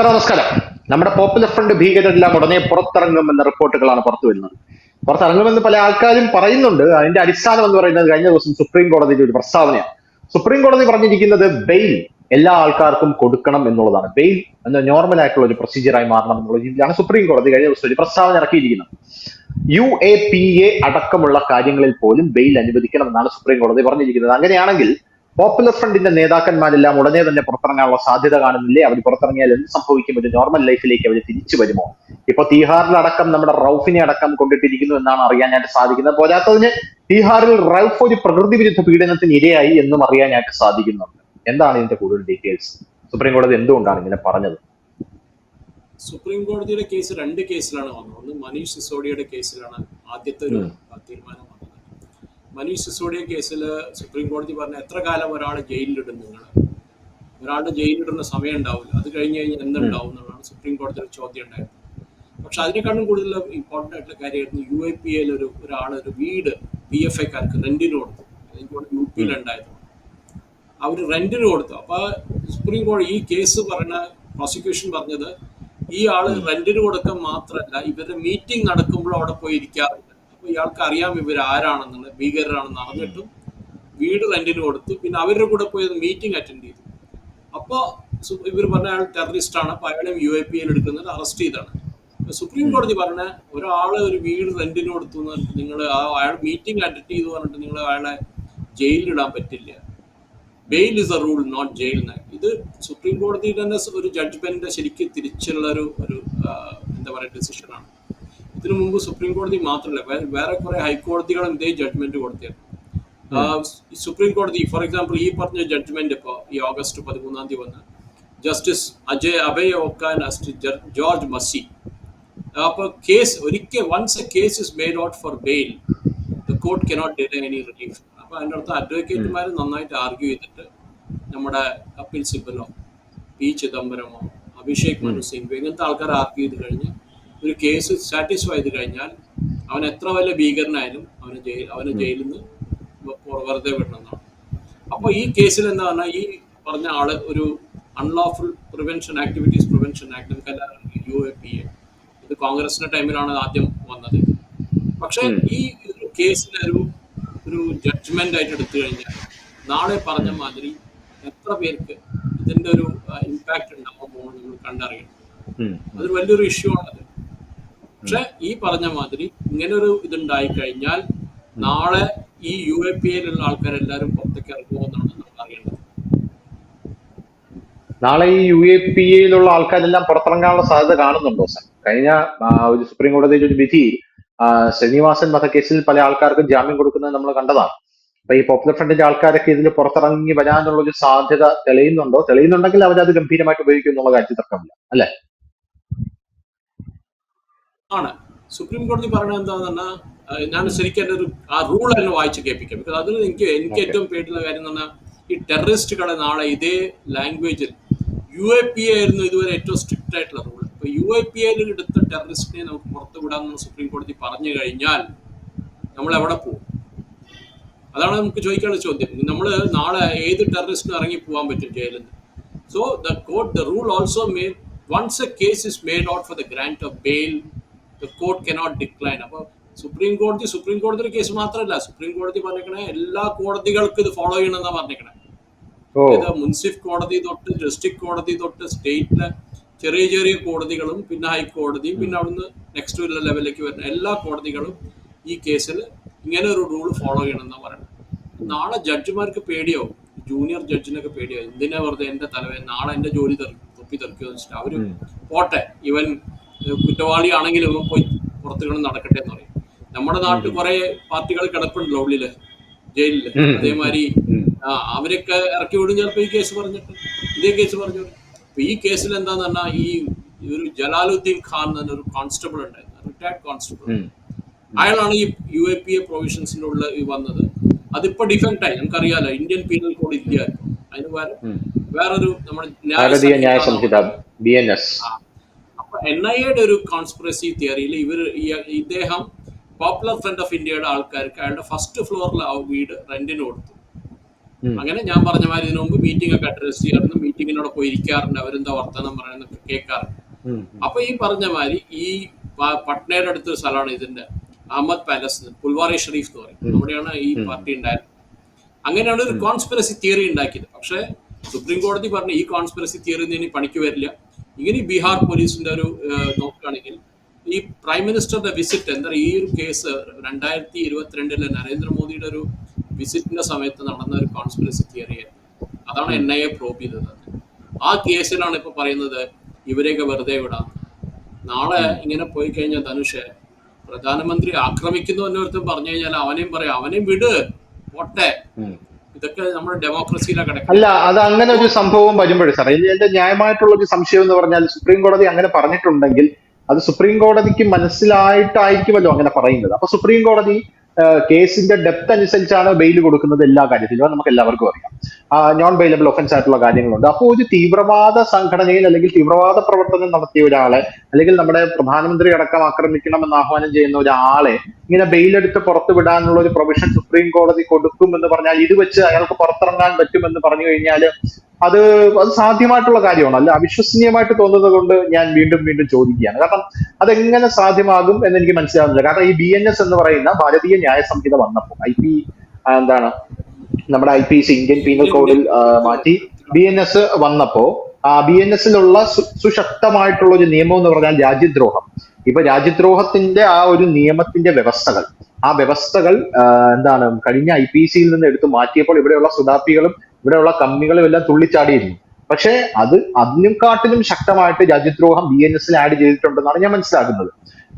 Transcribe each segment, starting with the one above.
നമസ്കാരം. നമ്മുടെ popular front ഭീകരരെല്ലാം ഉടനെ പുറത്തിറങ്ങുമെന്ന റിപ്പോർട്ടുകളാണ് പുറത്തു വരുന്നത്. പുറത്തിറങ്ങുമെന്ന് പല ആൾക്കാരും പറയുന്നുണ്ട്. അതിന്റെ അടിസ്ഥാനം എന്ന് പറയുന്നത് കഴിഞ്ഞ ദിവസം സുപ്രീം കോടതിയുടെ ഒരു പ്രസ്താവനയാണ്. സുപ്രീം കോടതി പറഞ്ഞിരിക്കുന്നത് ബെയിൽ എല്ലാ ആൾക്കാർക്കും കൊടുക്കണം എന്നുള്ളതാണ്. ബെയിൽ എന്ന നോർമൽ ആയിട്ടുള്ള ഒരു പ്രൊസീജിയറായി മാറണം എന്നുള്ള രീതിയിലാണ് സുപ്രീം കോടതി കഴിഞ്ഞ ദിവസം ഒരു പ്രസ്താവന ഇറക്കിയിരിക്കുന്നത്. UAPA അടക്കമുള്ള കാര്യങ്ങളിൽ പോലും ബെയിൽ അനുവദിക്കണം എന്നാണ് സുപ്രീം കോടതി പറഞ്ഞിരിക്കുന്നത്. അങ്ങനെയാണെങ്കിൽ പോപ്പുലർ ഫ്രണ്ടിന്റെ നേതാക്കന്മാരെല്ലാം ഉടനെ തന്നെ പുറത്തിറങ്ങാനുള്ള സാധ്യത കാണുന്നില്ലേ? അവർ പുറത്തിറങ്ങിയാൽ എന്ത് സംഭവിക്കും? ഒരു നോർമൽ ലൈഫിലേക്ക് അവർ തിരിച്ചു വരുമോ? ഇപ്പൊ തീഹാറിലടക്കം നമ്മുടെ റൌഫിനെ അടക്കം കൊണ്ടിട്ടിരിക്കുന്നു എന്നാണ് അറിയാനായിട്ട് സാധിക്കുന്നത്. പോരാത്തതിന് തീഹാറിൽ റൌഫ് ഒരു പ്രകൃതി വിരുദ്ധ പീഡനത്തിന് ഇരയായി എന്നും അറിയാനായിട്ട് സാധിക്കുന്നുണ്ട്. എന്താണ് ഇതിന്റെ കൂടുതൽ ഡീറ്റെയിൽസ്? സുപ്രീം കോടതി എന്തുകൊണ്ടാണ് ഇങ്ങനെ പറഞ്ഞത്? സുപ്രീം കോടതിയുടെ കേസ് രണ്ട് കേസിലാണ് വന്നത്. ഒന്ന് മനീഷ് സിസോഡിയയുടെ കേസിലാണ് ആദ്യത്തെ ഒരു തീരുമാനം വന്നത്. മനീഷ് സിസോഡിയ കേസിൽ സുപ്രീം കോടതി പറഞ്ഞ എത്ര കാലം ഒരാളെ ജയിലിലിടും, നിങ്ങൾ ഒരാളുടെ ജയിലിലിടുന്ന സമയം ഉണ്ടാവില്ല, അത് കഴിഞ്ഞ് കഴിഞ്ഞാൽ എന്തുണ്ടാവും എന്നുള്ളതാണ് സുപ്രീം കോടതിയുടെ ചോദ്യം ഉണ്ടായിരുന്നത്. പക്ഷെ അതിനെക്കാളും കൂടുതൽ ഇമ്പോർട്ടൻ്റ് ആയിട്ടുള്ള കാര്യമായിരുന്നു UAPA ഒരു വീട് PFIക്കാർക്ക് റെന്റിന് കൊടുത്തു. എനിക്ക് UP ഉണ്ടായിരുന്നു, അവർ റെന്റിന് കൊടുത്തു. അപ്പൊ സുപ്രീം കോടതി ഈ കേസ് പറഞ്ഞ പ്രോസിക്യൂഷൻ പറഞ്ഞത് ഈ ആള് റെന്റിന് കൊടുക്കാൻ മാത്രമല്ല, ഇവരുടെ മീറ്റിംഗ് നടക്കുമ്പോൾ അവിടെ പോയി ഇരിക്കാറുണ്ട്. അപ്പൊ ഇയാൾക്ക് അറിയാം ഇവർ ആരാണെന്നുള്ളത്, ഭീകരരാണെന്ന് അറിഞ്ഞിട്ടും വീട് റെന്റിന് കൊടുത്തു. പിന്നെ അവരുടെ കൂടെ പോയി മീറ്റിംഗ് അറ്റൻഡ് ചെയ്തു. അപ്പോൾ ഇവർ പറഞ്ഞ അയാൾ ടെററിസ്റ്റ് ആണ്, അപ്പൊ അയാളെയും UAPA എടുക്കുന്നത് അറസ്റ്റ് ചെയ്താണ്. സുപ്രീം കോടതി പറഞ്ഞ ഒരാള് ഒരു വീട് റെന്റിന് കൊടുത്തു എന്ന് പറഞ്ഞിട്ട് നിങ്ങൾ അയാൾ മീറ്റിംഗ് അറ്റൻഡ് ചെയ്തു പറഞ്ഞിട്ട് നിങ്ങൾ അയാളെ ജയിലിലിടാൻ പറ്റില്ല. Bail is a rule, not jail. ഇത് സുപ്രീം കോടതിയുടെ തന്നെ ഒരു ജഡ്ജ്മെന്റ് ശരിക്കും തിരിച്ചുള്ള ഒരു എന്താ പറയുക ഡിസിഷനാണ്. ഇതിനു മുമ്പ് സുപ്രീം കോടതി മാത്രമല്ല, വേറെ കുറെ ഹൈക്കോടതികളും ഇതേ ജഡ്ജ്മെന്റ് കൊടുത്തിരുന്നു. സുപ്രീം കോടതി ഫോർ എക്സാമ്പിൾ ഈ പറഞ്ഞ ജഡ്ജ്മെന്റ് ഇപ്പോൾ ഈ August 13 വന്ന് ജസ്റ്റിസ് അഭയ് ഓക്കാൻ ജോർജ് മസി. അപ്പോൾ കേസ് ഒരിക്കൽ once a case is made out for bail, the court cannot deny any relief. അപ്പൊ അതിൻ്റെ അടുത്ത് അഡ്വക്കേറ്റുമാർ നന്നായിട്ട് ആർഗ്യൂ ചെയ്തിട്ട് നമ്മുടെ കപിൽ സിബലോ P. ചിദംബരമോ അഭിഷേക് മനു സിംഗ് ഇങ്ങനത്തെ ആൾക്കാർ ആർഗ്യൂ ചെയ്ത് കഴിഞ്ഞ് ഒരു കേസ് സാറ്റിസ്ഫൈ ചെയ്ത് കഴിഞ്ഞാൽ അവൻ എത്ര വലിയ ഭീകരനായാലും അവന് ജയിലിൽ നിന്ന് വെറുതെ വിടണമെന്നാണ്. അപ്പൊ ഈ കേസിൽ എന്താ പറഞ്ഞാൽ ഈ പറഞ്ഞ ആള് ഒരു unlawful prevention activities prevention act, UAPA, ഇത് കോൺഗ്രസിന്റെ ടൈമിലാണ് ആദ്യം വന്നത്. പക്ഷെ ഈ കേസിന് ഒരു ജഡ്ജ്മെന്റ് ആയിട്ട് എടുത്തു കഴിഞ്ഞാൽ നാളെ പറഞ്ഞ മാതിരി എത്ര പേർക്ക് ഇതിന്റെ ഒരു ഇമ്പാക്ട് ഉണ്ടാകുമ്പോൾ നമ്മൾ കണ്ടറിയണം. അതൊരു വലിയൊരു ഇഷ്യൂ ആണത്. പക്ഷെ ഈ പറഞ്ഞ മാതിരി ഇങ്ങനെ ഒരു ഇതുണ്ടായി കഴിഞ്ഞാൽ നാളെ ഈ UAPAയിലുള്ള ആൾക്കാരെല്ലാവരും പുറത്തേക്ക് ഇറങ്ങുമെന്നാണ് നമ്മൾ അറിയേണ്ടത്. നാളെ ഈ UAPAയിലുള്ള ആൾക്കാരെല്ലാം പുറത്തിറങ്ങാനുള്ള സാധ്യത കാണുന്നുണ്ടോ സാർ? കഴിഞ്ഞ ഒരു സുപ്രീം കോടതിയുടെ ഒരു വിധി ശ്രീനിവാസൻ വധക്കേസിൽ പല ആൾക്കാർക്കും ജാമ്യം കൊടുക്കുന്നത് നമ്മൾ കണ്ടതാണ്. അപ്പൊ ഈ പോപ്പുലർ ഫ്രണ്ടിന്റെ ആൾക്കാരൊക്കെ ഇതിൽ പുറത്തിറങ്ങി വരാനുള്ള ഒരു സാധ്യത തെളിയുന്നുണ്ടോ? തെളിയുന്നുണ്ടെങ്കിൽ അവരത് ഗംഭീരമായിട്ട് ഉപയോഗിക്കും എന്നുള്ള കാര്യത്തിൽ തർക്കമില്ല, അല്ലെ? ആണ്. സുപ്രീം കോടതി പറയുന്നത് എന്താന്ന് പറഞ്ഞാൽ ഞാൻ ശരിക്കും എൻ്റെ ആ റൂൾ തന്നെ വായിച്ച് കേൾപ്പിക്കാം. ബിക്കോസ് അതിൽ എനിക്ക് ഏറ്റവും പേടിയുള്ള കാര്യം എന്ന് പറഞ്ഞാൽ ഈ ടെററിസ്റ്റുകളെ നാളെ ഇതേ ലാംഗ്വേജിൽ UAPA ആയിരുന്നു ഇതുവരെ ഏറ്റവും സ്ട്രിക്റ്റ് ആയിട്ടുള്ള റൂൾ. ഇപ്പൊ UAPAയിൽ എടുത്ത ടെററിസ്റ്റിനെ നമുക്ക് പുറത്തു വിടാമെന്ന് സുപ്രീം കോടതി പറഞ്ഞു കഴിഞ്ഞാൽ നമ്മൾ എവിടെ പോകും? അതാണ് നമുക്ക് ചോദിക്കാനുള്ള ചോദ്യം. നമ്മൾ നാളെ ഏത് ടെററിസ്റ്റിനും ഇറങ്ങി പോകാൻ പറ്റും ജയിലിൽ നിന്ന്. So the rule also made once a case is made out for the grant of bail, the court cannot decline. അപ്പോൾ സുപ്രീം കോടതിയുടെ കേസ് മാത്രമല്ല, സുപ്രീം കോടതി പറഞ്ഞിരിക്കണേ എല്ലാ കോടതികൾക്കും ഇത് ഫോളോ ചെയ്യണമെന്നാണ് പറഞ്ഞിരിക്കണേ. മുൻസിഫ് കോടതി തൊട്ട് ഡിസ്ട്രിക്ട് കോടതി തൊട്ട് സ്റ്റേറ്റിലെ ചെറിയ ചെറിയ കോടതികളും പിന്നെ ഹൈക്കോടതിയും പിന്നെ അവിടുന്ന് നെക്സ്റ്റ് ലെവലിലേക്ക് വരുന്ന എല്ലാ കോടതികളും ഈ കേസിൽ ഇങ്ങനെ ഒരു റൂൾ ഫോളോ ചെയ്യണമെന്നാണ് പറയുന്നത്. നാളെ ജഡ്ജിമാർക്ക് പേടിയാവും, ജൂനിയർ ജഡ്ജിനൊക്കെ പേടിയാവും. എന്തിനാ വെറുതെ എൻ്റെ തലവേദന, നാളെ എൻ്റെ ജോലി തൊപ്പി തെറിക്കുമെന്ന് വെച്ചിട്ട് അവര് പോട്ടെ, ഇവൻ കുറ്റവാളിയാണെങ്കിലും ഇവൻ പോയി പുറത്തുകൾ നടക്കട്ടെ എന്ന് പറയും. നമ്മുടെ നാട്ടിൽ കുറെ പാർട്ടികൾ കിടപ്പുണ്ടല്ലോ ഉള്ളില് ജയിലില്, അതേമാതിരി അവരൊക്കെ ഇറക്കി വിടും ചിലപ്പോൾ ഈ കേസ് പറഞ്ഞിട്ട് ഇതേ കേസ് പറഞ്ഞു. അപ്പൊ ഈ കേസിൽ എന്താന്ന് പറഞ്ഞാൽ ഈ ഒരു ജലാലുദ്ദീൻ ഖാൻ എന്നൊരു കോൺസ്റ്റബിൾ ഉണ്ടായിരുന്നു, റിട്ടയർഡ് കോൺസ്റ്റബിൾ. അയാളാണ് ഈ UAPA പ്രൊവിഷൻസിന്റെ ഉള്ള വന്നത്. അതിപ്പോ ഡിഫക്റ്റ് ആയി, നമുക്കറിയാലോ ഇന്ത്യൻ പീനൽ കോഡ് ഇല്ല, അതിന് വേറൊരു നമ്മുടെ ന്യായ സംഹിത BNS. അപ്പൊ NIAയുടെ ഒരു കോൺസ്പിറസി തിയറിയിൽ ഇദ്ദേഹം പോപ്പുലർ ഫ്രണ്ട് ഓഫ് ഇന്ത്യയുടെ ആൾക്കാർക്ക് അയാളുടെ ഫസ്റ്റ് ഫ്ലോറിൽ ആ വീട് റെന്റിന് കൊടുത്തു. ഉം. അങ്ങനെ ഞാൻ പറഞ്ഞ മാതിരി ഇതിനു മുമ്പ് മീറ്റിംഗ് ഒക്കെ അഡ്രസ് ചെയ്യാറുണ്ട്, മീറ്റിങ്ങിനോട് പോയി ഇരിക്കാറുണ്ട്, അവരെന്താ വർത്തമാനം പറയുന്നൊക്കെ കേൾക്കാറുണ്ട്. ഉം. അപ്പൊ ഈ പറഞ്ഞ മാതിരി ഈ പട്നയുടെ അടുത്തൊരു സ്ഥലമാണ് ഇതിന്റെ അഹമ്മദ് പാലസ്, പുൽവാറി ഷെരീഫ് എന്ന് പറയും, ഉം. അവിടെയാണ് ഈ ഉം. പാർട്ടി ഉണ്ടായിരുന്നത്. അങ്ങനെയാണ് ഒരു ഉം. കോൺസ്പിറസി തിയറി ഉണ്ടാക്കിയത്. പക്ഷെ സുപ്രീം കോടതി പറഞ്ഞു ഈ കോൺസ്പിറസി തിയറി ഇനി പണിക്ക് വരില്ല. ഇങ്ങനെ ബീഹാർ പോലീസിന്റെ ഒരു നോക്കുകയാണെങ്കിൽ ഈ പ്രൈം മിനിസ്റ്ററുടെ വിസിറ്റ് എന്താ ഈ ഒരു കേസ് 2022 നരേന്ദ്രമോദിയുടെ ഒരു വിസിറ്റിന്റെ സമയത്ത് നടന്ന ഒരു കോൺസ്പിറസി തിയറിയായിരുന്നു. അതാണ് NIA പ്രോബ് ചെയ്തത്. ആ കേസിലാണ് ഇപ്പൊ പറയുന്നത് ഇവരെയൊക്കെ വെറുതെ വിടാം. നാളെ ഇങ്ങനെ പോയി കഴിഞ്ഞാൽ ധനുഷ് പ്രധാനമന്ത്രി ആക്രമിക്കുന്നു എന്നൊരുത്തും പറഞ്ഞു കഴിഞ്ഞാൽ അവനെയും പറയാം, അവനെയും വിട് പോട്ടെ. ഉം. ഇതൊക്കെ നമ്മുടെ ഡെമോക്രസിയിലാണ് കിടക്കുന്നത്. അല്ല, അത് അങ്ങനെ ഒരു സംഭവം വരുമ്പോഴേ സാറേ, എന്റെ ന്യായമായിട്ടുള്ള ഒരു സംശയം എന്ന് പറഞ്ഞാൽ, സുപ്രീം കോടതി അങ്ങനെ പറഞ്ഞിട്ടുണ്ടെങ്കിൽ അത് സുപ്രീം കോടതിക്ക് മനസ്സിലായിട്ടായിരിക്കുമല്ലോ അങ്ങനെ പറയുന്നത്. അപ്പൊ സുപ്രീം കോടതി കേസിന്റെ ഡെപ്ത് അനുസരിച്ചാണ് ബെയിൽ കൊടുക്കുന്നത് എല്ലാ കാര്യത്തിലും, അത് നമുക്ക് എല്ലാവർക്കും അറിയാം. നോൺ ബെയിലബിൾ ഒഫൻസ് ആയിട്ടുള്ള കാര്യങ്ങളുണ്ട്. അപ്പോൾ ഒരു തീവ്രവാദ സംഘടനയിൽ അല്ലെങ്കിൽ തീവ്രവാദ പ്രവർത്തനം നടത്തിയ ഒരാളെ, അല്ലെങ്കിൽ നമ്മുടെ പ്രധാനമന്ത്രി അടക്കം ആക്രമിക്കണമെന്ന് ആഹ്വാനം ചെയ്യുന്ന ഒരാളെ ഇങ്ങനെ ബെയിലെടുത്ത് പുറത്തു വിടാനുള്ള ഒരു പ്രൊവിഷൻ സുപ്രീം കോടതി കൊടുക്കുമെന്ന് പറഞ്ഞാൽ, ഇത് വെച്ച് അയാൾക്ക് പുറത്തിറങ്ങാൻ പറ്റുമെന്ന് പറഞ്ഞു കഴിഞ്ഞാൽ അത് അത് സാധ്യമായിട്ടുള്ള കാര്യമാണ്? അല്ല, അവിശ്വസനീയമായിട്ട് തോന്നുന്നത് കൊണ്ട് ഞാൻ വീണ്ടും വീണ്ടും ചോദിക്കുകയാണ്. കാരണം അതെങ്ങനെ സാധ്യമാകും എന്ന് എനിക്ക് മനസ്സിലാവുന്നില്ല. കാരണം ഈ BNS എന്ന് പറയുന്ന ഭാരതീയ ന്യായ സംഹിത വന്നപ്പോൾ, എന്താണ് നമ്മുടെ IPC ഇന്ത്യൻ പീനൽ കോഡിൽ മാറ്റി BNS വന്നപ്പോ BNSലുള്ള സുശക്തമായിട്ടുള്ള ഒരു നിയമം എന്ന് പറഞ്ഞാൽ രാജ്യദ്രോഹം. ഇപ്പൊ രാജ്യദ്രോഹത്തിന്റെ ആ ഒരു നിയമത്തിന്റെ വ്യവസ്ഥകൾ എന്താണ് കഴിഞ്ഞ IPCയിൽ നിന്ന് എടുത്തു മാറ്റിയപ്പോൾ ഇവിടെയുള്ള സുഡാപ്പികളും ഇവിടെയുള്ള കമ്മികളും എല്ലാം തുള്ളിച്ചാടിയിരുന്നു. പക്ഷെ അതിനെക്കാട്ടിലും ശക്തമായിട്ട് രാജ്യദ്രോഹം BNSൽ ആഡ് ചെയ്തിട്ടുണ്ടെന്നാണ് ഞാൻ മനസ്സിലാക്കുന്നത്.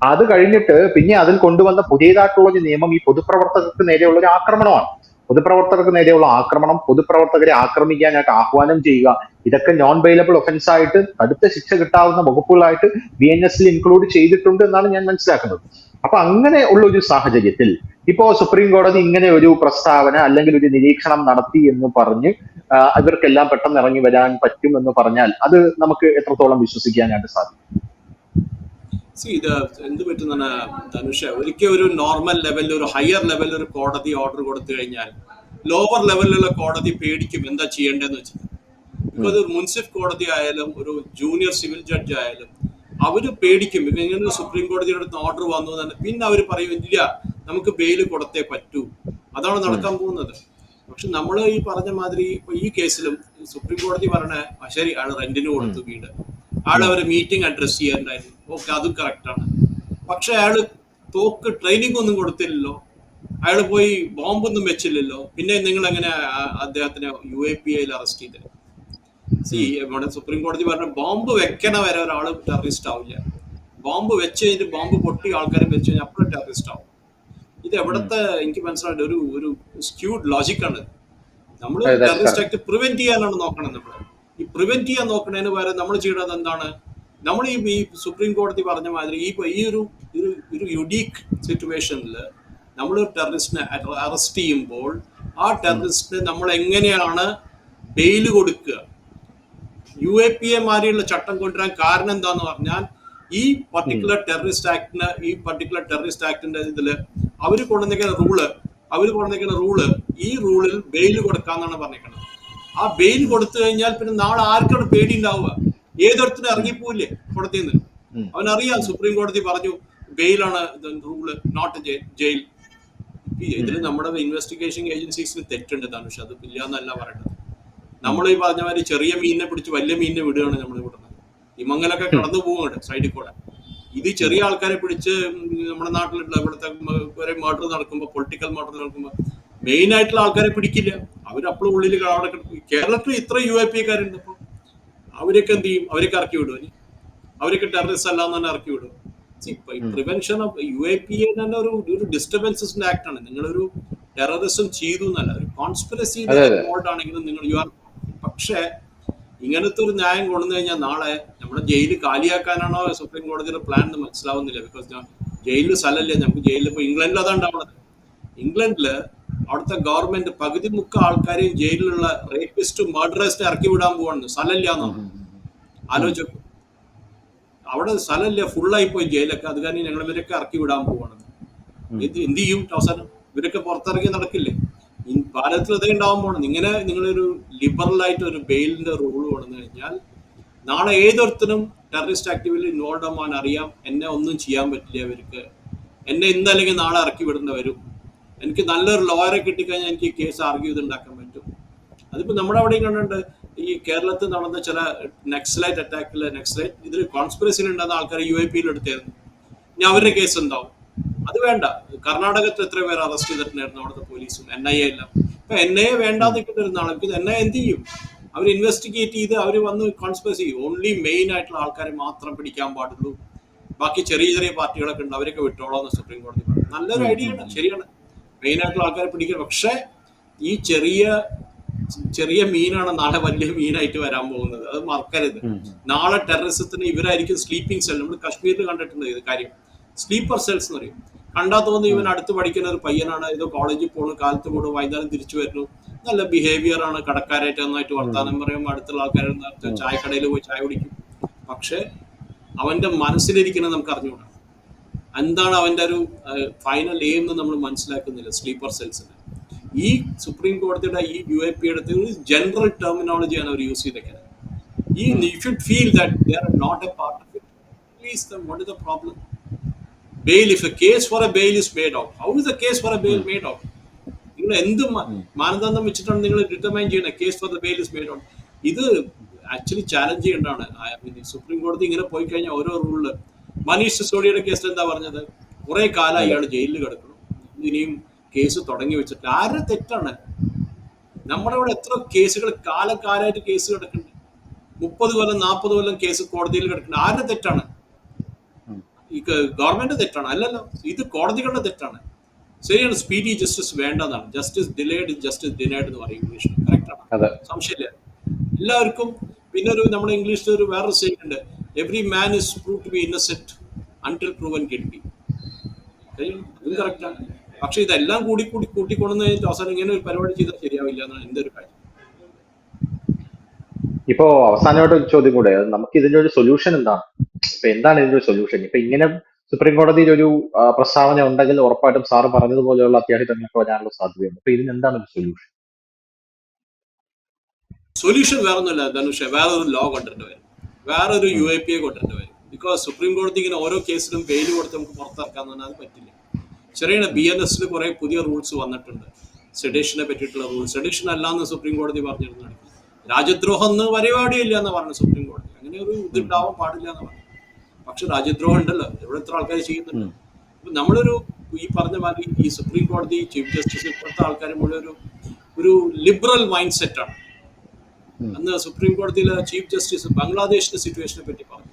അത് കഴിഞ്ഞിട്ട് പിന്നെ അതിൽ കൊണ്ടുവന്ന പുതിയതായിട്ടുള്ള ഒരു നിയമം ഈ പൊതുപ്രവർത്തകർക്ക് നേരെയുള്ള ഒരു ആക്രമണമാണ്. പൊതുപ്രവർത്തകർക്ക് നേരെയുള്ള ആക്രമണം, പൊതുപ്രവർത്തകരെ ആക്രമിക്കാനായിട്ട് ആഹ്വാനം ചെയ്യുക, ഇതൊക്കെ നോൺ ബെയിലബിൾ ഒഫൻസ് ആയിട്ട് കടുത്ത ശിക്ഷ കിട്ടാവുന്ന വകുപ്പുകളായിട്ട് BNSൽ ഇൻക്ലൂഡ് ചെയ്തിട്ടുണ്ട് എന്നാണ് ഞാൻ മനസ്സിലാക്കുന്നത്. അപ്പൊ അങ്ങനെ ഉള്ള ഒരു സാഹചര്യത്തിൽ ഇപ്പോ സുപ്രീം കോടതി ഇങ്ങനെ ഒരു പ്രസ്താവന അല്ലെങ്കിൽ ഒരു നിരീക്ഷണം നടത്തി എന്ന് പറഞ്ഞ് ഇവർക്കെല്ലാം പെട്ടെന്ന് ഇറങ്ങി വരാൻ പറ്റും എന്ന് പറഞ്ഞാൽ അത് നമുക്ക് എത്രത്തോളം വിശ്വസിക്കാനായിട്ട് സാധിക്കും? ഇത് എന്ത് പറ്റുന്ന ധനുഷ്, ഒരിക്കൽ ഒരു നോർമൽ ലെവലിൽ, ഒരു ഹയർ ലെവലിൽ ഒരു കോടതി ഓർഡർ കൊടുത്തു കഴിഞ്ഞാൽ ലോവർ ലെവലിലുള്ള കോടതി പേടിക്കും എന്താ ചെയ്യേണ്ടതെന്ന് വെച്ചാൽ. ഇപ്പൊ ഒരു മുൻസിഫ് കോടതി ആയാലും ഒരു ജൂനിയർ സിവിൽ ജഡ്ജ് ആയാലും അവര് പേടിക്കും. ഇങ്ങനെ സുപ്രീം കോടതിയുടെ അടുത്ത് ഓർഡർ വന്നു തന്നെ പിന്നെ അവർ പറയും ഇല്ല, നമുക്ക് ബെയിൽ കൊടുത്തേ പറ്റൂ. അതാണ് നടക്കാൻ പോകുന്നത്. പക്ഷെ നമ്മൾ ഈ പറഞ്ഞ മാതിരി ഇപ്പൊ ഈ കേസിലും സുപ്രീം കോടതി പറഞ്ഞ ശരി, അയാൾ റെന്റിന് കൊടുത്തു വീട്, അയാൾ അവര് മീറ്റിംഗ് അഡ്രസ് ചെയ്യാനുണ്ടായിരുന്നു, ഓക്കെ, അതും കറക്റ്റാണ്. പക്ഷെ അയാള് ട്രെയിനിങ് ഒന്നും കൊടുത്തില്ലല്ലോ, അയാൾ പോയി ബോംബൊന്നും വെച്ചില്ലല്ലോ, പിന്നെ നിങ്ങൾ എങ്ങനെ അദ്ദേഹത്തിനെ UAPAയിൽ അറസ്റ്റ് ചെയ്തത്? ഇവിടെ സുപ്രീം കോടതി പറഞ്ഞ ബോംബ് വെക്കണ വരെ ഒരാൾ ടെററിസ്റ്റ് ആവില്ല. ബോംബ് വെച്ച് കഴിഞ്ഞിട്ട് ബോംബ് പൊട്ടി ആൾക്കാരെ വെച്ച് കഴിഞ്ഞാൽ അപ്പോഴും ടെററിസ്റ്റ് ആവും. ഇത് എവിടത്തെ എനിക്ക് മനസ്സിലായിട്ട് ഒരു സ്ക്യൂഡ് ലോജിക്കാണ്. നമ്മൾ ടെററിസ്റ്റ് ആക്ട് പ്രിവെന്റ് ചെയ്യാനാണ് നോക്കണം. നമ്മൾ ഈ പ്രിവെന്റ് ചെയ്യാൻ നോക്കണതിന് പകരം നമ്മൾ ചെയ്യുന്നത് എന്താണ്? നമ്മൾ ഈ സുപ്രീം കോടതി പറഞ്ഞ മാതിരി ഈ ഒരു യുണീക്ക് സിറ്റുവേഷനിൽ നമ്മൾ ടെററിസ്റ്റിനെ അറസ്റ്റ് ചെയ്യുമ്പോൾ ആ ടെററിസ്റ്റിന് നമ്മൾ എങ്ങനെയാണ് ബെയിൽ കൊടുക്കുക? UAPA മാതിരിയുള്ള ചട്ടം കൊണ്ടുവരാൻ കാരണം എന്താന്ന് പറഞ്ഞാൽ ഈ പർട്ടിക്കുലർ ടെററിസ്റ്റ് ആക്ടിന്റെ ഇതില് അവര് കൊണ്ടുവന്നിരിക്കുന്ന റൂള് ഈ റൂളിൽ ബെയിൽ കൊടുക്കാന്നാണ് പറഞ്ഞിരിക്കുന്നത്. ആ ബെയിൽ കൊടുത്തു കഴിഞ്ഞാൽ പിന്നെ നാളെ ആർക്കാണ് പേടി ഉണ്ടാവുക? ഏതൊരുത്തിനും ഇറങ്ങിപ്പോയില്ലേ കോടതിയിൽ നിന്ന്? അവനറിയാം സുപ്രീം കോടതി പറഞ്ഞു ബെയിലാണ് റൂള്, നോട്ട് ജയിൽ. ഇതിൽ നമ്മുടെ ഇൻവെസ്റ്റിഗേഷൻ ഏജൻസീസിന് തെറ്റുണ്ട് ധനുഷ്, അത് ഇല്ലാന്നല്ല പറയേണ്ടത്. നമ്മൾ ഈ പറഞ്ഞ മാതിരി ചെറിയ മീനിനെ പിടിച്ച് വലിയ മീനിനെ വിടുകയാണ് നമ്മൾ വിടുന്നത്. ഇമങ്ങലൊക്കെ കടന്നു പോവുകയാണ് സൈഡിൽ കൂടെ. ഇത് ചെറിയ ആൾക്കാരെ പിടിച്ച് നമ്മുടെ നാട്ടിലുള്ള ഇവിടുത്തെ മർഡർ നടക്കുമ്പോൾ, പൊളിറ്റിക്കൽ മർഡർ നടക്കുമ്പോൾ മെയിൻ ആയിട്ടുള്ള ആൾക്കാരെ പിടിക്കില്ല. അവരപ്പോഴും ഉള്ളിൽ അവിടെ കിടക്കും. കേരളത്തിൽ ഇത്ര UAPAക്കാരുണ്ട്. അപ്പോൾ അവരൊക്കെ എന്ത് ചെയ്യും? അവരൊക്കെ ഇറക്കി വിടും. അവരൊക്കെ ടെററിസ്റ്റ് അല്ലാന്ന് തന്നെ ഇറക്കി വിടും. പ്രിവെൻഷൻ ഓഫ് UAPA തന്നെ ഒരു ഡിസ്റ്റർബൻസസിന്റെ ആക്ട് ആണ്. നിങ്ങളൊരു ടെററിസം ചെയ്തു എന്നല്ല, ഒരു കോൺസ്പിറസി ഇൻവോൾവ് ആണെങ്കിലും നിങ്ങൾ പക്ഷേ ഇങ്ങനത്തെ ഒരു ന്യായം കൊണ്ടുവന്നു കഴിഞ്ഞാൽ നാളെ നമ്മുടെ ജയില് കാലിയാക്കാനാണോ സുപ്രീം കോടതിയുടെ പ്ലാൻ എന്ന് മനസ്സിലാവുന്നില്ല. ബിക്കോസ് ജയിലിൽ സ്ഥലമില്ല. നമുക്ക് ജയിലിൽ ഇപ്പോൾ ഇംഗ്ലണ്ടിൽ അതാണ് ഉണ്ടാവുന്നത്. ഇംഗ്ലണ്ടില് അവിടുത്തെ ഗവൺമെന്റ് പകുതി മുക്ക ആൾക്കാരെയും ജയിലിലുള്ള റേപ്പിസ്റ്റും മർഡറേഴ്സിനെ ഇറക്കി വിടാൻ പോവാണ്. സ്ഥലമില്ലാന്നോ ആലോചിച്ചു. അവിടെ സ്ഥലമില്ല, ഫുള്ളായി പോയി ജയിലൊക്കെ. അത് കാരണം ഞങ്ങൾ ഇവരൊക്കെ ഇറക്കി വിടാൻ പോവാണ്. എന്ത് ചെയ്യും അവസാനം? ഇവരൊക്കെ പുറത്തിറങ്ങി നടക്കില്ലേ? ഭാരതത്തിൽ അതേ ഉണ്ടാവാൻ പോകണം. ഇങ്ങനെ നിങ്ങളൊരു ലിബറൽ ആയിട്ട് ഒരു ബെയിലിന്റെ റൂൾ കൊണ്ടു കഴിഞ്ഞാൽ നാളെ ഏതൊരുത്തനും ടെററിസ്റ്റ് ആക്ടിവിറ്റിയിൽ ഇൻവോൾവ് ആവാൻ അറിയാം, എന്നെ ഒന്നും ചെയ്യാൻ പറ്റില്ല അവർക്ക്, എന്നെ ഇന്നല്ലെങ്കിൽ നാളെ ഇറക്കി വിടേണ്ടി വരും, എനിക്ക് നല്ലൊരു ലോയറെ കിട്ടിക്കഴിഞ്ഞാൽ എനിക്ക് കേസ് ആർഗ്യൂ ചെയ്തുണ്ടാക്കാൻ പറ്റും. അതിപ്പോ നമ്മുടെ അവിടെയും കണ്ടിട്ടുണ്ട്. ഈ കേരളത്തിൽ നടന്ന ചില നെക്സലൈറ്റ് അറ്റാക്കില് ഇതിൽ കോൺസ്പിറസിയിൽ ഉണ്ടാകുന്ന ആൾക്കാർ UAP എടുത്തായിരുന്നു. ഇനി അവരുടെ കേസ് ഉണ്ടാവും. അത് വേണ്ട. കർണാടകത്തിൽ എത്ര പേര് അറസ്റ്റ് ചെയ്തിട്ടുണ്ടായിരുന്നു അവിടുത്തെ പോലീസും NIA എല്ലാം. ഇപ്പൊ NIA വേണ്ടാന്ന് കിട്ടുന്ന ആൾക്ക് NIA എന്ത് ചെയ്യും? അവർ ഇൻവെസ്റ്റിഗേറ്റ് ചെയ്ത് അവർ വന്ന് കോൺസ്പിറസി ഓൺലി മെയിൻ ആയിട്ടുള്ള ആൾക്കാരെ മാത്രം പിടിക്കാൻ പാടുള്ളൂ, ബാക്കി ചെറിയ ചെറിയ പാർട്ടികളൊക്കെ ഉണ്ട് അവരൊക്കെ വിട്ടോളാന്ന് സുപ്രീം കോടതി പറഞ്ഞു. നല്ലൊരു ഐഡിയ ആണ്, ശരിയാണ്, മെയിൻ ആയിട്ടുള്ള ആൾക്കാരെ പിടിക്കുക. പക്ഷെ ഈ ചെറിയ മീനാണ് നാളെ വലിയ മീനായിട്ട് വരാൻ പോകുന്നത്, അത് മറക്കരുത്. നാളെ ടെററിസത്തിന് ഇവരായിരിക്കും സ്ലീപ്പിംഗ് സെൽ. നമ്മൾ കശ്മീരിൽ കണ്ടിട്ടുണ്ട് ഇത് കാര്യം, സ്ലീപ്പർ സെൽസ് എന്ന് പറയും. കണ്ടാ തോന്നുന്നു ഇവൻ അടുത്ത് പഠിക്കുന്ന ഒരു പയ്യനാണ്, ഏതോ കോളേജിൽ പോണു, കാലത്ത് പോണു, വൈകുന്നേരം തിരിച്ചു വരുന്നു, നല്ല ബിഹേവിയർ ആണ്, കടക്കാരായിട്ട് നന്നായിട്ട് വർത്താനം പറയും, അടുത്തുള്ള ആൾക്കാർ ചായക്കടയിൽ പോയി ചായ കുടിക്കും. പക്ഷെ അവന്റെ മനസ്സിലിരിക്കുന്നത് നമുക്ക് അറിഞ്ഞുകൂടാ. എന്താണ് അവന്റെ ഒരു ഫൈനൽ എയിം എന്ന് നമ്മൾ മനസ്സിലാക്കുന്നില്ല സ്ലീപ്പർ സെൽസിന്. ഈ സുപ്രീം കോടതിയുടെ ഈ UAP എടുത്ത് ഒരു ജനറൽ ടെർമിനോളജിയാണ് അവർ യൂസ് ചെയ്തേക്കുന്നത്. You should feel that they are not a part of it. Please, then what is the problem? Bail, if a case for a bail is made out, how is the case for a bail made out? നിങ്ങൾ എന്ത് മാനദണ്ഡം വെച്ചിട്ടാണ് നിങ്ങൾ determine ചെയ്യുന്നത് case for the bail is made out? ഇത് actually challenge ചെയ്യേണ്ടതാണ്. സുപ്രീം കോടതി ഇങ്ങനെ പോയി കഴിഞ്ഞാൽ ഓരോ റൂളില് മനീഷ് സിസോഡിയുടെ കേസിൽ എന്താ പറഞ്ഞത്? കുറെ കാലം അയാൾ ജയിലിൽ കിടക്കണം, ഇനിയും കേസ് തുടങ്ങി വെച്ചിട്ട്. ആരുടെ തെറ്റാണ്? നമ്മുടെ ഇവിടെ എത്ര കേസുകൾ കാലകാലമായിട്ട് കേസ് കിടക്കുന്നുണ്ട്, 30 കൊല്ലം 40 കൊല്ലം കേസ് കോടതിയിൽ കിടക്കുന്നുണ്ട്. ആരുടെ തെറ്റാണ്? ഈ ഗവൺമെന്റ് തെറ്റാണ്? അല്ലല്ലോ, ഇത് കോടതികളുടെ തെറ്റാണ്. ശരിയാണ്, സ്പീഡി ജസ്റ്റിസ് വേണ്ടതാണ്. ജസ്റ്റിസ് ഡിലേഡ് ജസ്റ്റിസ് ഡിനൈഡ് എന്ന് പറയും ഇംഗ്ലീഷിൽ. കറക്റ്റ് ആണ്, സംശയമില്ല എല്ലാവർക്കും. പിന്നെ നമ്മുടെ ഇംഗ്ലീഷിൽ ഒരു വേറൊരു സ്റ്റേറ്റ് ഉണ്ട്, every man is prove to be innocent until proven guilty. അതും കറക്റ്റാണ്. പക്ഷെ ഇതെല്ലാം കൂട്ടിക്കൊണ്ടുവന്ന് അവസാനം ഇങ്ങനെ ഒരു പരിപാടി ചെയ്താൽ ശരിയാവില്ല എന്നാണ് എന്റെ ഒരു കാര്യം. ഇപ്പോ അവസാനമായിട്ട് ഒരു ചോദ്യം കൂടെ, നമുക്ക് ഇതിന്റെ ഒരു സൊല്യൂഷൻ എന്താണ്? ഇപ്പൊ എന്താണ് ഇതിന്റെ ഒരു സൊല്യൂഷൻ? ഇപ്പൊ ഇങ്ങനെ സുപ്രീം കോടതിയിൽ ഒരു പ്രസ്താവന ഉണ്ടെങ്കിൽ ഉറപ്പായിട്ടും സാറ് പറഞ്ഞതുപോലെയുള്ള അത്യാഹിതങ്ങളൊക്കെ വരാനുള്ള സാധ്യതയുണ്ട്. അപ്പൊ ഇതിന് എന്താണ് ഒരു സൊല്യൂഷൻ? സൊല്യൂഷൻ വേറൊന്നുമില്ല ധനുഷ, വേറൊരു ലോ കൊണ്ടിട്ട് വരും, വേറൊരു UAP കൊണ്ടിട്ട് വരും. ബിക്കോസ് സുപ്രീം കോടതി ഇങ്ങനെ ഓരോ കേസിലും ബെയിൽ കൊടുത്ത് നമുക്ക് പുറത്തിറക്കാന്ന് പറഞ്ഞാൽ അത് പറ്റില്ല. ശരിയാണ്, BNS കുറെ പുതിയ റൂൾസ് വന്നിട്ടുണ്ട്, സെഡേഷനെ പറ്റിയിട്ടുള്ള റൂൾസ്. സെഡേഷൻ അല്ലാന്ന് സുപ്രീം കോടതി പറഞ്ഞിരുന്നു. രാജ്യദ്രോഹം എന്ന് പരിപാടിയില്ല എന്ന് പറഞ്ഞു സുപ്രീം കോടതി. അങ്ങനെ ഒരു ഇതുണ്ടാവാൻ പാടില്ല എന്ന് പറഞ്ഞു. പക്ഷെ രാജ്യദ്രോഹം ഉണ്ടല്ലോ, ഇവിടെ എത്ര ആൾക്കാർ ചെയ്യുന്നുണ്ട്. അപ്പൊ നമ്മളൊരു ഈ പറഞ്ഞ മാതിരി ഈ സുപ്രീം കോടതി ചീഫ് ജസ്റ്റിസ് ഇപ്പോഴത്തെ ആൾക്കാർ മുഴുവൻ ഒരു ലിബറൽ മൈൻഡ് സെറ്റാണ്. അന്ന് സുപ്രീം കോടതിയിലെ ചീഫ് ജസ്റ്റിസ് ബംഗ്ലാദേശിന്റെ സിറ്റുവേഷനെ പറ്റി പറഞ്ഞു.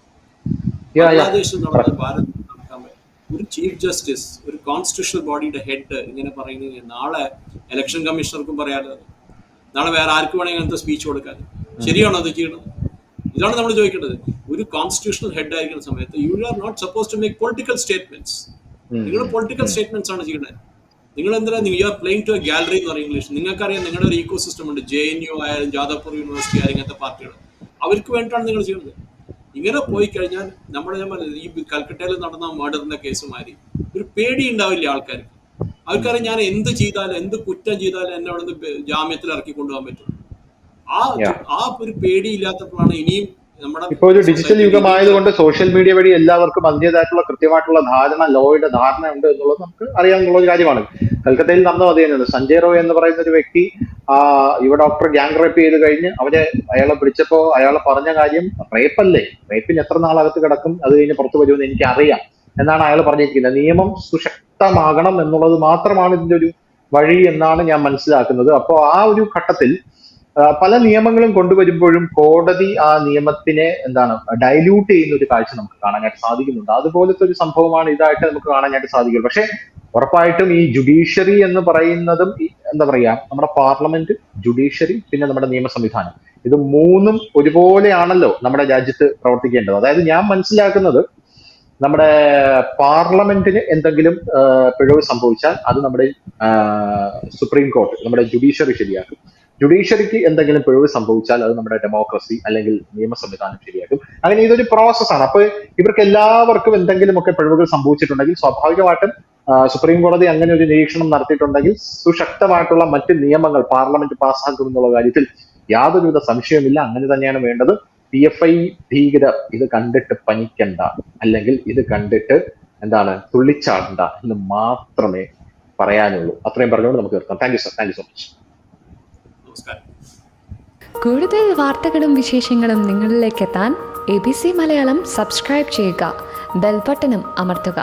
ബംഗ്ലാദേശിൽ നടന്ന ഭാരതത്തിൽ നടക്കാൻ പറ്റും. ഒരു ചീഫ് ജസ്റ്റിസ്, ഒരു കോൺസ്റ്റിറ്റ്യൂഷണൽ ബോഡിയുടെ ഹെഡ് ഇങ്ങനെ പറയുന്നത് നാളെ ഇലക്ഷൻ കമ്മീഷണർക്കും പറയാലോ, നാളെ വേറെ ആർക്ക് വേണമെങ്കിൽ അങ്ങനത്തെ സ്പീച്ച് കൊടുക്കാൻ. ശരിയാണോ അത് ചെയ്യണത്? ഇതാണ് നമ്മൾ ചോദിക്കേണ്ടത്. ഒരു കോൺസ്റ്റിറ്റ്യൂഷണൽ ഹെഡ് ആയിരിക്കുന്ന സമയത്ത് you are not suppose to make political statements. നിങ്ങൾ പൊളിറ്റിക്കൽ സ്റ്റേറ്റ്മെന്റ്സ് ആണ് ചെയ്യുന്നത്. നിങ്ങൾ എന്തിനാ you are playing to a gallery എന്ന് പറയും ഇംഗ്ലീഷ്. നിങ്ങൾക്കറിയാം നിങ്ങളുടെ ഒരു ഈക്കോ സിസ്റ്റം ഉണ്ട്, JNU ആയാലും ജാദവ്പൂർ യൂണിവേഴ്സിറ്റി ആയാലും ഇങ്ങനത്തെ പാർട്ടികൾ, അവർക്ക് വേണ്ടിയിട്ടാണ് നിങ്ങൾ ചെയ്യുന്നത്. ഇങ്ങനെ പോയി കഴിഞ്ഞാൽ നമ്മുടെ ഈ കൽക്കട്ടയിൽ നടന്ന മർഡറിന്റെ കേസുമാതിരി ഒരു പേടി ഉണ്ടാവില്ല ആൾക്കാർക്ക്. അവർക്കറിയാം ഞാൻ എന്ത് ചെയ്താലും എന്ത് കുറ്റം ചെയ്താലും എന്നെ അവിടെ നിന്ന് ജാമ്യത്തിൽ ഇറക്കി കൊണ്ടുപോകാൻ പറ്റും. ആ ഒരു പേടി ഇല്ലാത്തപ്പോഴാണ് ഇനിയും നമ്മുടെ ഇപ്പൊ ഒരു ഡിജിറ്റൽ യുഗമായതുകൊണ്ട് സോഷ്യൽ മീഡിയ വഴി എല്ലാവർക്കും അതിൻ്റെതായിട്ടുള്ള കൃത്യമായിട്ടുള്ള ധാരണ, ലോയുടെ ധാരണ ഉണ്ട് എന്നുള്ളത് നമുക്ക് അറിയാവുന്ന ഒരു കാര്യമാണ്. കൽക്കത്തയിൽ നടന്നു അത് തന്നെയാണ്. സഞ്ജയ് റോയ് എന്ന് പറയുന്ന ഒരു വ്യക്തി യുവ ഡോക്ടർ ഗ്യാങ് റേപ്പ് ചെയ്ത് കഴിഞ്ഞ് അയാളെ പിടിച്ചപ്പോ അയാൾ പറഞ്ഞ കാര്യം റേപ്പല്ലേ, റേപ്പിന് എത്ര നാളകത്ത് കിടക്കും, അത് കഴിഞ്ഞ് പുറത്തു വരുമെന്ന് എനിക്ക് അറിയാം എന്നാണ് അയാൾ പറഞ്ഞിരിക്കുന്നത്. നിയമം സുശക്തമാകണം എന്നുള്ളത് മാത്രമാണ് ഇതിന്റെ ഒരു വഴി എന്നാണ് ഞാൻ മനസ്സിലാക്കുന്നത്. അപ്പോൾ ആ ഒരു ഘട്ടത്തിൽ പല നിയമങ്ങളും കൊണ്ടുവരുമ്പോഴും കോടതി ആ നിയമത്തിനെ ഡൈല്യൂട്ട് ചെയ്യുന്ന ഒരു കാഴ്ച നമുക്ക് കാണാനായിട്ട് സാധിക്കുന്നുണ്ട്. അതുപോലത്തെ ഒരു സംഭവമാണ് ഇതായിട്ട് നമുക്ക് കാണാനായിട്ട് സാധിക്കുള്ളൂ. പക്ഷെ ഉറപ്പായിട്ടും ഈ ജുഡീഷ്യറി എന്ന് പറയുന്നതും നമ്മുടെ പാർലമെന്റ്, ജുഡീഷ്യറി, പിന്നെ നമ്മുടെ നിയമ സംവിധാനം, ഇത് മൂന്നും ഒരുപോലെയാണല്ലോ നമ്മുടെ രാജ്യത്ത് പ്രവർത്തിക്കേണ്ടത്. അതായത് ഞാൻ മനസ്സിലാക്കുന്നത് നമ്മുടെ പാർലമെന്റിന് എന്തെങ്കിലും പിഴവ് സംഭവിച്ചാൽ അത് നമ്മുടെ സുപ്രീം കോർട്ട്, നമ്മുടെ ജുഡീഷ്യറി ശരിയാക്കും. ജുഡീഷ്യറിക്ക് എന്തെങ്കിലും പിഴവ് സംഭവിച്ചാൽ അത് നമ്മുടെ ഡെമോക്രസി അല്ലെങ്കിൽ നിയമ സംവിധാനം ശരിയാക്കും. അങ്ങനെ ഇതൊരു പ്രോസസ്സാണ്. അപ്പൊ ഇവർക്ക് എല്ലാവർക്കും എന്തെങ്കിലുമൊക്കെ പിഴവുകൾ സംഭവിച്ചിട്ടുണ്ടെങ്കിൽ സ്വാഭാവികമായിട്ടും സുപ്രീം കോടതി അങ്ങനെ ഒരു നിരീക്ഷണം നടത്തിയിട്ടുണ്ടെങ്കിൽ സുശക്തമായിട്ടുള്ള മറ്റ് നിയമങ്ങൾ പാർലമെന്റ് പാസ്സാക്കുമെന്നുള്ള കാര്യത്തിൽ യാതൊരുവിധ സംശയവുമില്ല. അങ്ങനെ തന്നെയാണ് വേണ്ടത്. PFI ഭീകരർ ഇത് കണ്ടിട്ട് പനിക്കണ്ട, അല്ലെങ്കിൽ ഇത് കണ്ടിട്ട് തുള്ളിച്ചാടണ്ട എന്ന് മാത്രമേ പറയാനുള്ളൂ. അത്രയും പറഞ്ഞുകൊണ്ട് നമുക്ക് നിർത്താം. Thank you sir, thank you so much. നമസ്കാരം. കൂടുതൽ വാർത്തകളും വിശേഷങ്ങളും നിങ്ങളിലേക്ക് എത്താൻ ABC മലയാളം സബ്സ്ക്രൈബ് ചെയ്യുക, ബെൽബട്ടനും അമർത്തുക.